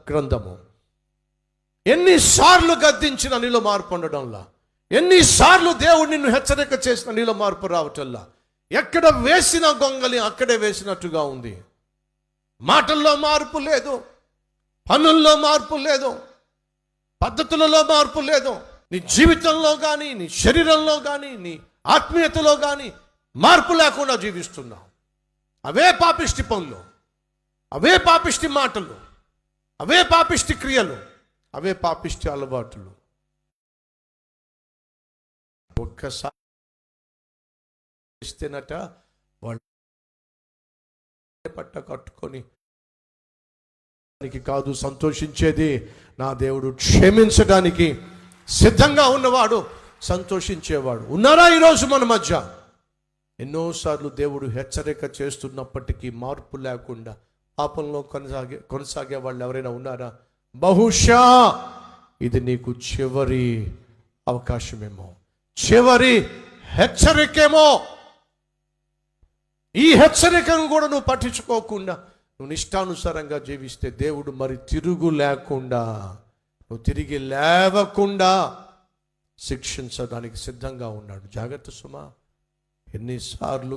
గ్రంథము ఎన్నిసార్లు గద్దించిన నీలో మార్పు ఉండడంలా, ఎన్నిసార్లు దేవుడు నిన్ను హెచ్చరిక చేసిన నీలో మార్పు రావటంలా, ఎక్కడ వేసిన గొంగలి అక్కడే వేసినట్టుగా ఉంది. మాటల్లో మార్పు లేదు, పనుల్లో మార్పు లేదు, పద్ధతులలో మార్పు లేదు, నీ జీవితంలో కానీ నీ శరీరంలో కానీ నీ ఆత్మీయతలో కానీ మార్పు లేకుండా జీవిస్తున్నావు. అవే పాపిష్టి పనులు, అవే పాపిష్టి మాటలు, అవే పాపిష్టి క్రియలు, అవే పాపిష్టి అలవాట్లు. ఒక్కసారి ఇస్తేనట వాళ్ళు పట్ట కట్టుకొని కాదు సంతోషించేది, నా దేవుడు క్షమించడానికి సిద్ధంగా ఉన్నవాడు, సంతోషించేవాడు. ఉన్నారా ఈరోజు మన మధ్య? ఎన్నోసార్లు దేవుడు హెచ్చరిక చేస్తున్నప్పటికీ మార్పు లేకుండా పాపంలో కొనసాగే వాళ్ళు ఎవరైనా ఉన్నారా? బహుశా ఇది నీకు చివరి అవకాశమేమో, చివరి హెచ్చరికేమో. ఈ హెచ్చరికను కూడా నువ్వు పట్టించుకోకుండా నువ్వు నిష్టానుసారంగా జీవిస్తే దేవుడు మరి తిరుగు లేకుండా, నువ్వు తిరిగి లేవకుండా శిక్షించడానికి సిద్ధంగా ఉన్నాడు. జాగ్రత్త సుమా. ఎన్నిసార్లు